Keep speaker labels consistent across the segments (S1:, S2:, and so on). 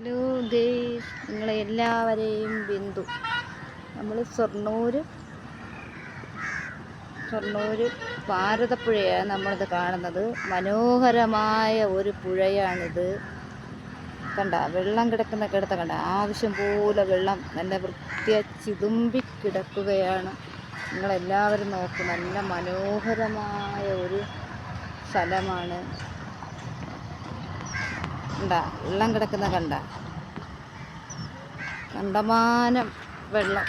S1: Hello guys, നിങ്ങളെ എല്ലാവരെയും ബിന്ദു. നമ്മൾ ഷൊർണൂർ ഭാരതപ്പുഴയാണ് നമ്മളിത് കാണുന്നത്. മനോഹരമായ ഒരു പുഴയാണിത്. കണ്ട വെള്ളം കിടക്കുന്ന കണ്ട ആവശ്യം പോലെ വെള്ളം നല്ല വൃത്തിയായി ചിതുമ്പി കിടക്കുകയാണ്. നിങ്ങളെല്ലാവരും നോക്കും, നല്ല മനോഹരമായ ഒരു സ്ഥലമാണ്. കണ്ട വെള്ളം കിടക്കുന്ന കണ്ടമാനം വെള്ളം.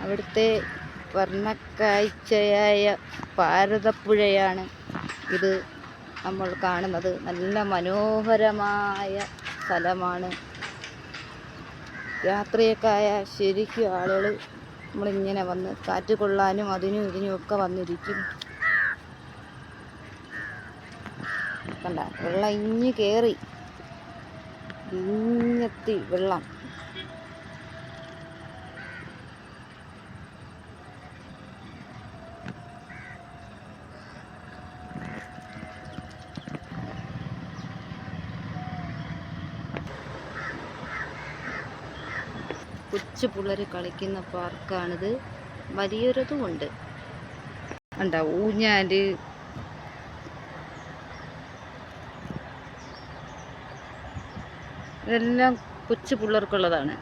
S1: അവിടുത്തെ വർണ്ണക്കാഴ്ചയായ ഭാരതപ്പുഴയാണ് ഇത് നമ്മൾ കാണുന്നത്. നല്ല മനോഹരമായ സ്ഥലമാണ്. രാത്രിയൊക്കെ ആയാൽ ശരിക്കും ആളുകൾ നമ്മളിങ്ങനെ വന്ന് കാറ്റ് കൊള്ളാനും അതിനും ഇതിനുമൊക്കെ വന്നിരിക്കും. കണ്ട വെള്ളം ഇഞ്ഞ് കയറി ഇഞ്ഞെത്തി വെള്ളം. കൊച്ചു പിള്ളേർ കളിക്കുന്ന പാർക്കാണിത്. വലിയൊരിതുമുണ്ട്. കണ്ട ഊഞ്ഞാല്, ഇതെല്ലാം കൊച്ചു പിള്ളേർക്കുള്ളതാണ്.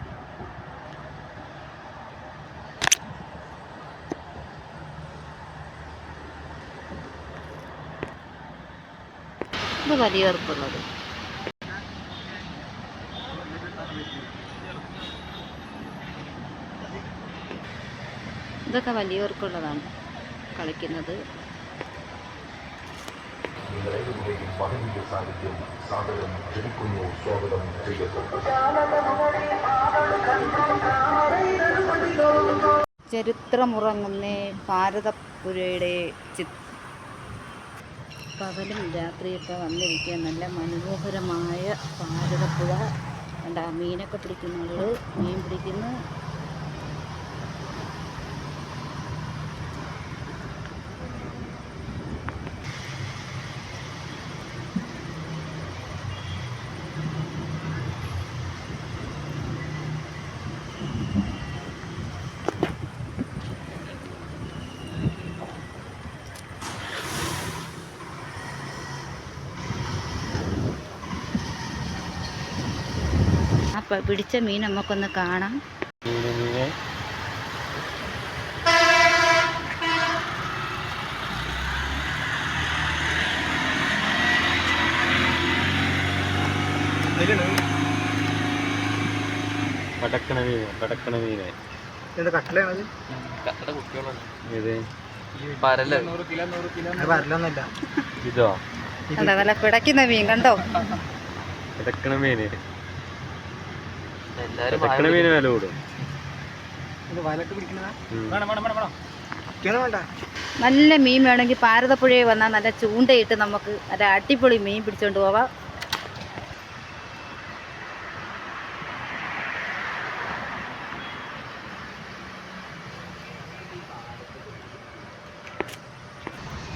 S1: ഇത് വലിയവർക്കുള്ളത്. ഇതൊക്കെ വലിയവർക്കുള്ളതാണ് കളിക്കുന്നത്. ചരിത്രമുറങ്ങുന്ന ഭാരതപ്പുഴയുടെ പകലും രാത്രിയൊക്കെ വന്നിരിക്കുക. നല്ല മനോഹരമായ ഭാരതപ്പുഴ. കണ്ട മീനൊക്കെ പിടിക്കുന്ന മീൻ പിടിക്കുന്നു. അപ്പം പിടിച്ച മീൻ നമുക്കൊന്ന് കാണാം. നല്ല പിടയ്ക്കുന്ന മീൻ കണ്ടോ. നല്ല മീൻ വേണമെങ്കിൽ ഭാരതപ്പുഴയിൽ വന്നാൽ നല്ല ചൂണ്ടയിട്ട് നമുക്ക് നല്ല അടിപൊളി മീൻ പിടിച്ചോണ്ട് പോവാം.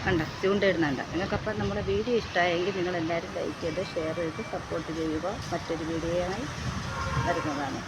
S1: കണ്ട ചൂണ്ടയിടുന്നുണ്ട്. നിങ്ങൾക്കപ്പം നമ്മുടെ വീഡിയോ ഇഷ്ടമായെങ്കിൽ നിങ്ങളെല്ലാവരും ലൈക്ക് ചെയ്ത് ഷെയർ ചെയ്ത് സപ്പോർട്ട് ചെയ്യുക. മറ്റൊരു വീഡിയോയായി വരുന്നതാണ്.